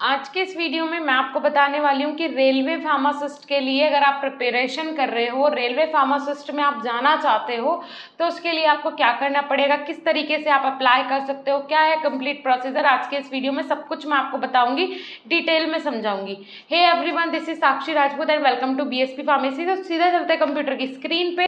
आज के इस वीडियो में मैं आपको बताने वाली हूँ कि रेलवे फार्मासिस्ट के लिए अगर आप प्रिपरेशन कर रहे हो, रेलवे फार्मासिस्ट में आप जाना चाहते हो, तो उसके लिए आपको क्या करना पड़ेगा, किस तरीके से आप अप्लाई कर सकते हो, क्या है कंप्लीट प्रोसीजर। आज के इस वीडियो में सब कुछ मैं आपको बताऊंगी, डिटेल में समझाऊंगी। Hey everyone, this is Sakshi Rajput and welcome to BSP pharmacy. तो सीधा चलते हैं कंप्यूटर की स्क्रीन पे।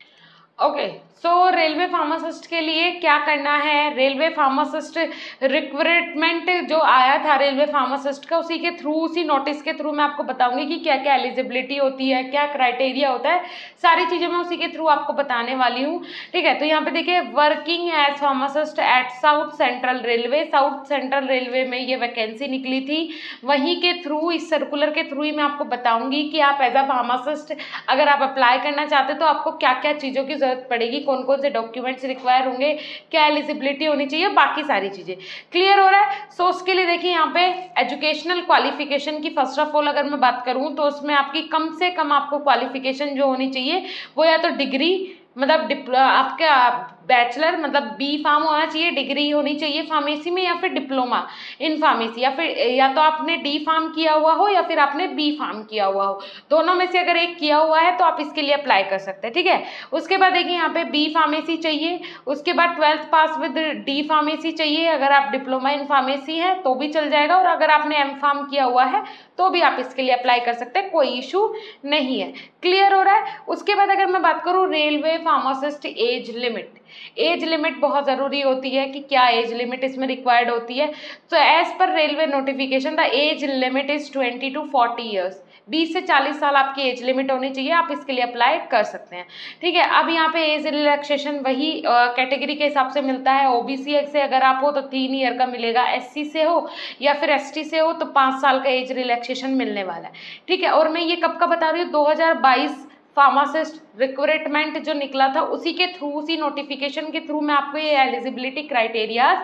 ओके, सो रेलवे फार्मासिस्ट के लिए क्या करना है। रेलवे फार्मासिस्ट रिक्रूटमेंट जो आया था रेलवे फार्मासिस्ट का, उसी के थ्रू, उसी नोटिस के थ्रू मैं आपको बताऊंगी कि क्या क्या एलिजिबिलिटी होती है, क्या क्राइटेरिया होता है, सारी चीज़ें मैं उसी के थ्रू आपको बताने वाली हूँ। ठीक है, तो यहाँ पे देखिए, working as pharmacist at South Central Railway. South Central Railway में ये वैकेंसी निकली थी, वहीं के थ्रू, इस सर्कुलर के थ्रू ही मैं आपको बताऊंगी कि आप एज अ फार्मासिस्ट अगर आप अप्लाई करना चाहते तो आपको क्या क्या चीज़ों की जरूरत पड़ेगी, कौन कौन से डॉक्यूमेंट्स रिक्वायर होंगे, क्या एलिजिबिलिटी होनी चाहिए, बाकी सारी चीज़ें क्लियर हो रहा है। सो उसके लिए देखिए, यहाँ पे एजुकेशनल क्वालिफिकेशन की फर्स्ट ऑफ ऑल अगर मैं बात करूँ तो उसमें आपकी कम से कम आपको क्वालिफिकेशन जो होनी चाहिए वो या तो डिग्री, मतलब आपका बैचलर मतलब बी फार्म होना चाहिए, डिग्री होनी चाहिए फार्मेसी में, या फिर डिप्लोमा इन फार्मेसी, या फिर या तो आपने डी फार्म किया हुआ हो या फिर आपने बी फार्म किया हुआ हो। दोनों में से अगर एक किया हुआ है तो आप इसके लिए अप्लाई कर सकते हैं। ठीक है, उसके बाद देखिए यहाँ पे बी फार्मेसी चाहिए, उसके बाद 12th pass with D pharmacy चाहिए। अगर आप डिप्लोमा इन फार्मेसी है तो भी चल जाएगा, और अगर आपने एम फार्म किया हुआ है तो भी आप इसके लिए अप्लाई कर सकते हैं, कोई इशू नहीं है। क्लियर हो रहा है। उसके बाद अगर मैं बात करूँ railway pharmacist age limit, age limit बहुत ज़रूरी होती है कि क्या एज लिमिट इसमें रिक्वायर्ड होती है। तो एज पर railway notification the age limit is 20 to 40 years. 20 से 40 साल आपकी एज लिमिट होनी चाहिए, आप इसके लिए अप्लाई कर सकते हैं। ठीक है, अब यहाँ पे एज रिलैक्सेशन वही कैटेगरी के हिसाब से मिलता है। ओबीसी से अगर आप हो तो 3 ईयर का मिलेगा, एससी से हो या फिर एसटी से हो तो 5 साल का एज रिलैक्सेशन मिलने वाला है। ठीक है, और मैं ये कब का बता रही हूँ, 2022 फार्मासिस्ट रिक्रूटमेंट जो निकला था उसी के थ्रू, उसी नोटिफिकेशन के थ्रू मैं आपको ये एलिजिबिलिटी क्राइटेरियाज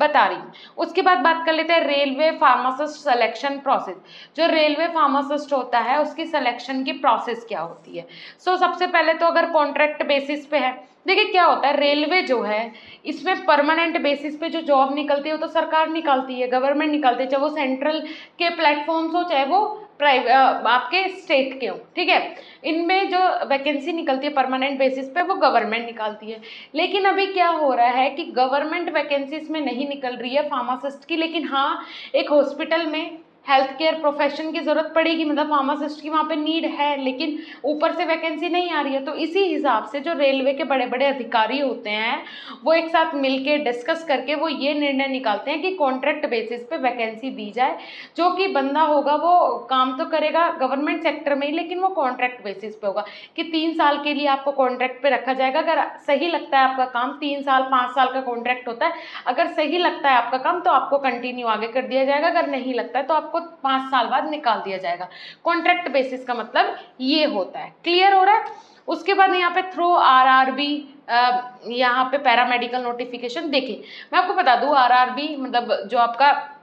बता रही हूँ। उसके बाद बात कर लेते हैं रेलवे फार्मासिस्ट सिलेक्शन प्रोसेस। जो रेलवे फार्मासिस्ट होता है उसकी सिलेक्शन की प्रोसेस क्या होती है। सो सबसे पहले तो अगर कॉन्ट्रैक्ट बेसिस पे है, देखिए क्या होता है, रेलवे जो है इसमें परमानेंट बेसिस पे जो जॉब निकलती है वो तो सरकार निकालती है, गवर्नमेंट निकालती है, चाहे वो सेंट्रल के प्लेटफॉर्म्स हो चाहे वो प्राइवेट आपके स्टेट के हो। ठीक है, इनमें जो वैकेंसी निकलती है परमानेंट बेसिस पे वो गवर्नमेंट निकालती है। लेकिन अभी क्या हो रहा है कि गवर्नमेंट वैकेंसी इसमें नहीं निकल रही है फार्मासिस्ट की, लेकिन हाँ एक हॉस्पिटल में हेल्थ केयर प्रोफेशन की ज़रूरत पड़ेगी, मतलब फार्मासिस्ट की वहाँ पे नीड है, लेकिन ऊपर से वैकेंसी नहीं आ रही है। तो इसी हिसाब से जो रेलवे के बड़े बड़े अधिकारी होते हैं वो एक साथ मिलके डिस्कस करके वो ये निर्णय निकालते हैं कि कॉन्ट्रैक्ट बेसिस पे वैकेंसी दी जाए। जो कि बंदा होगा वो काम तो करेगा गवर्नमेंट सेक्टर में ही, लेकिन वो कॉन्ट्रैक्ट बेसिस पे होगा कि 3 साल के लिए आपको कॉन्ट्रैक्ट पे रखा जाएगा। अगर सही लगता है आपका काम, 3 साल 5 साल का कॉन्ट्रैक्ट होता है, अगर सही लगता है आपका काम तो आपको कंटिन्यू आगे कर दिया जाएगा, अगर नहीं लगता है तो आपको 5 साल बाद निकाल दिया जाएगा। कॉन्ट्रैक्ट बेसिस का मतलब ये होता है। क्लियर हो रहा है। उसके बाद यहाँ पे थ्रू आरआरबी, यहाँ पे पैरामेडिकल नोटिफिकेशन। देखिए मैं आपको बता दूं, आरआरबी मतलब जो आपका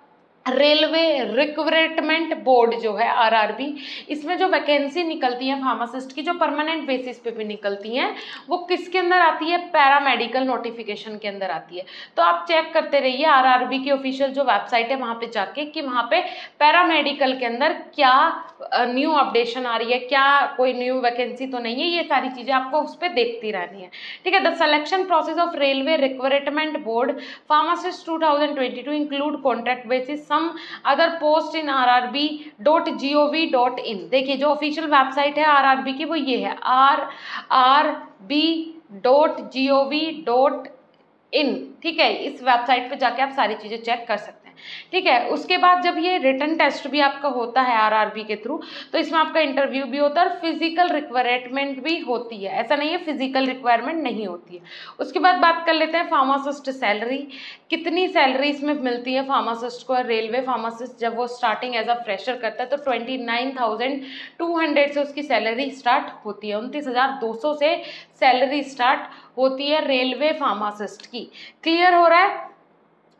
रेलवे रिक्रूटमेंट बोर्ड जो है आरआरबी, इसमें जो वैकेंसी निकलती है फार्मासिस्ट की, जो परमानेंट बेसिस पे भी निकलती हैं, वो किसके अंदर आती है, पैरामेडिकल नोटिफिकेशन के अंदर आती है। तो आप चेक करते रहिए आरआरबी की ऑफिशियल जो वेबसाइट है वहाँ पे जाके कि वहाँ पे पैरामेडिकल के अंदर क्या न्यू अपडेशन आ रही है, क्या कोई न्यू वैकेंसी तो नहीं है, ये सारी चीज़ें आपको उस पर देखती रहनी है। ठीक है, the selection process of railway recruitment board pharmacist 2022 include contract basis some other post in rrb.gov.in। देखिए जो ऑफिशियल वेबसाइट है आरआरबी की वो ये है rrb.gov.in। ठीक है, इस वेबसाइट पे जाके आप सारी चीज़ें चेक कर सकते हैं। ठीक है, उसके बाद जब ये रिटन टेस्ट भी आपका होता है आरआरबी के थ्रू, तो इसमें आपका इंटरव्यू भी होता है और फिजिकल रिक्वायरमेंट भी होती है। ऐसा नहीं है फिजिकल रिक्वायरमेंट नहीं होती है। उसके बाद बात कर लेते हैं फार्मासिस्ट सैलरी। कितनी सैलरी इसमें मिलती है फार्मासिस्ट को। रेलवे फार्मासिस्ट जब वो स्टार्टिंग एज अ फ्रेशर करता है तो 29,200 से उसकी सैलरी स्टार्ट होती है, 29,200 से सैलरी स्टार्ट होती है रेलवे फार्मासिस्ट की। क्लियर हो रहा है।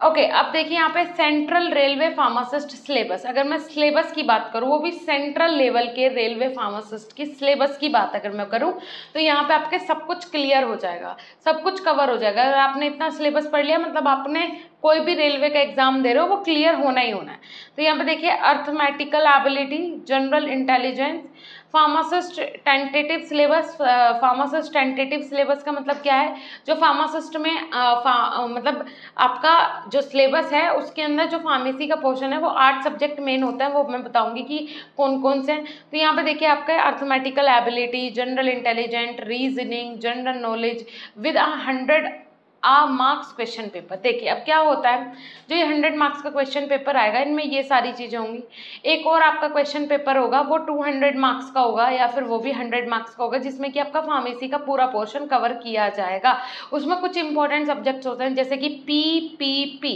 ओके, अब देखिए यहाँ पे सेंट्रल रेलवे फार्मासिस्ट सिलेबस। अगर मैं सिलेबस की बात करूँ, वो भी सेंट्रल लेवल के रेलवे फार्मासिस्ट की सिलेबस की बात अगर मैं करूँ तो यहाँ पे आपके सब कुछ क्लियर हो जाएगा, सब कुछ कवर हो जाएगा। अगर आपने इतना सिलेबस पढ़ लिया मतलब आपने कोई भी रेलवे का एग्जाम दे रहे हो वो क्लियर होना ही होना है। तो यहाँ पे देखिए arithmetical ability, general intelligence, pharmacist tentative syllabus. Pharmacist tentative syllabus का मतलब क्या है, जो फार्मासिस्ट में मतलब आपका जो सिलेबस है उसके अंदर जो फार्मेसी का पोर्शन है वो 8 सब्जेक्ट मेन होता है, वो मैं बताऊंगी कि कौन कौन से हैं। तो यहाँ पे देखिए आपका arithmetical ability, general intelligent, reasoning, general knowledge with 100 marks question paper. देखिए अब क्या होता है, जो ये 100 मार्क्स का क्वेश्चन पेपर आएगा इनमें ये सारी चीज़ें होंगी। एक और आपका क्वेश्चन पेपर होगा वो 200 मार्क्स का होगा या फिर वो भी 100 मार्क्स का होगा, जिसमें कि आपका फार्मेसी का पूरा पोर्शन कवर किया जाएगा। उसमें कुछ इंपॉर्टेंट सब्जेक्ट्स होते हैं जैसे कि PPP,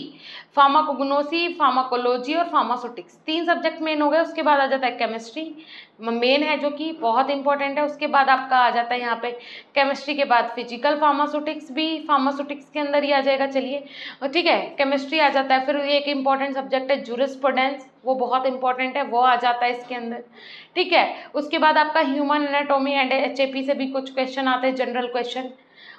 फार्माकोग्नोसी, फार्माकोलॉजी और फार्मास्यूटिक्स, 3 सब्जेक्ट मेन हो गए। उसके बाद आ जाता है केमिस्ट्री मेन है जो कि बहुत इंपॉर्टेंट है। उसके बाद आपका आ जाता है यहाँ पे केमिस्ट्री के बाद फिजिकल फार्मास्यूटिक्स भी फार्मास्यूटिक्स के अंदर ही आ जाएगा। चलिए ठीक है, केमिस्ट्री आ जाता है। फिर एक इंपॉर्टेंट सब्जेक्ट है जूरिस्प्रूडेंस, वो बहुत इंपॉर्टेंट है, वो आ जाता है इसके अंदर। ठीक है, उसके बाद आपका ह्यूमन एनाटॉमी एंड HAP से भी कुछ क्वेश्चन आते हैं, जनरल क्वेश्चन।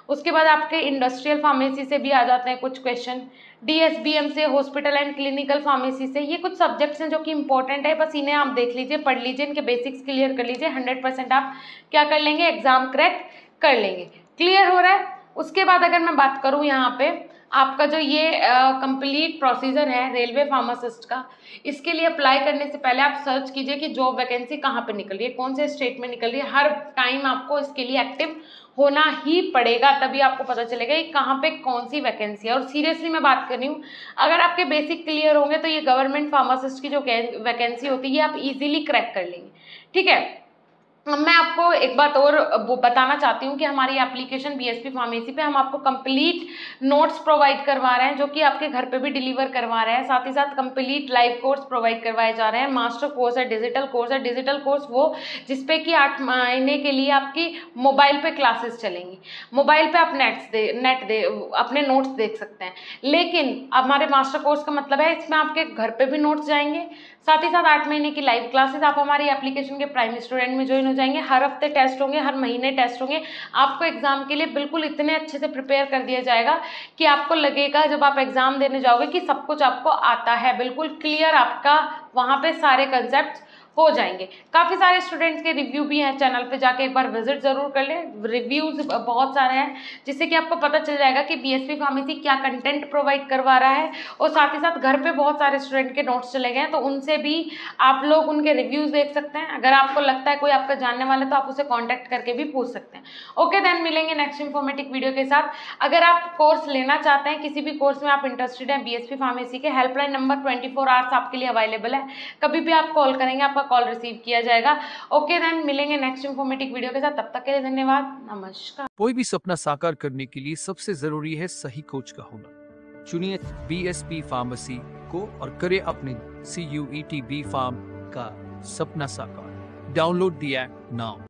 उसके बाद आपके इंडस्ट्रियल फार्मेसी से भी आ जाते हैं कुछ क्वेश्चन, DSBM से, हॉस्पिटल एंड क्लिनिकल फार्मेसी से। ये कुछ सब्जेक्ट्स हैं जो कि इंपॉर्टेंट है, बस इन्हें आप देख लीजिए, पढ़ लीजिए, इनके बेसिक्स क्लियर कर लीजिए, 100% आप क्या कर लेंगे, एग्जाम क्रैक कर लेंगे। क्लियर हो रहा है। उसके बाद अगर मैं बात करूँ यहाँ पे आपका जो ये कंप्लीट प्रोसीजर है रेलवे फार्मासिस्ट का, इसके लिए अप्लाई करने से पहले आप सर्च कीजिए कि जॉब वैकेंसी कहाँ पे निकल रही है, कौन से स्टेट में निकल रही है। हर टाइम आपको इसके लिए एक्टिव होना ही पड़ेगा, तभी आपको पता चलेगा कि कहाँ पे कौन सी वैकेंसी है। और सीरियसली मैं बात कर रही हूँ, अगर आपके बेसिक क्लियर होंगे तो ये गवर्नमेंट फार्मासिस्ट की जो वैकेंसी होती है ये आप इजीली क्रैक कर लेंगे। ठीक है, मैं आपको एक बात और बताना चाहती हूँ कि हमारी एप्लीकेशन BSP फार्मेसी पे हम आपको कंप्लीट नोट्स प्रोवाइड करवा रहे हैं, जो कि आपके घर पे भी डिलीवर करवा रहे हैं। साथ ही साथ कंप्लीट लाइव कोर्स प्रोवाइड करवाए जा रहे हैं। मास्टर कोर्स है, डिजिटल कोर्स है। डिजिटल कोर्स वो जिसपे कि 8 महीने के लिए आपकी मोबाइल पे क्लासेस चलेंगी, मोबाइल पे आप अपने नोट्स देख सकते हैं। लेकिन हमारे मास्टर कोर्स का मतलब है इसमें आपके घर पे भी नोट्स जाएंगे, साथ ही साथ 8 महीने की लाइव क्लासेस। आप हमारी एप्लीकेशन के प्राइम स्टूडेंट में ज्वाइन हो जाएंगे। हर हफ्ते टेस्ट होंगे, हर महीने टेस्ट होंगे। आपको एग्जाम के लिए बिल्कुल इतने अच्छे से प्रिपेयर कर दिया जाएगा कि आपको लगेगा जब आप एग्जाम देने जाओगे कि सब कुछ आपको आता है। बिल्कुल क्लियर आपका वहाँ पे सारे कंसेप्ट हो जाएंगे। काफ़ी सारे स्टूडेंट्स के रिव्यू भी हैं, चैनल पे जाके एक बार विजिट जरूर कर लें। रिव्यूज बहुत सारे हैं जिससे कि आपको पता चल जाएगा कि BSP फार्मेसी क्या कंटेंट प्रोवाइड करवा रहा है। और साथ ही साथ घर पे बहुत सारे स्टूडेंट के नोट्स चले गए हैं, तो उनसे भी आप लोग उनके रिव्यूज देख सकते हैं। अगर आपको लगता है कोई आपका जानने वाला तो आप उसे कॉन्टैक्ट करके भी पूछ सकते हैं। ओके देन, मिलेंगे नेक्स्ट इन्फॉर्मेटिव वीडियो के साथ। अगर आप कोर्स लेना चाहते हैं, किसी भी कोर्स में आप इंटरेस्टेड हैं BSP फार्मेसी के, हेल्पलाइन नंबर 24 आवर्स आपके लिए अवेलेबल है। कभी भी आप कॉल करेंगे आपका कॉल रिसीव किया जाएगा। ओके देन, मिलेंगे नेक्स्ट इन्फॉर्मेटिव वीडियो के साथ। तब तक के लिए धन्यवाद, नमस्कार। कोई भी सपना साकार करने के लिए सबसे जरूरी है सही कोच का होना। चुनिए BSP फार्मेसी को और करें अपने CUET B फार्म का सपना साकार। Download the app now.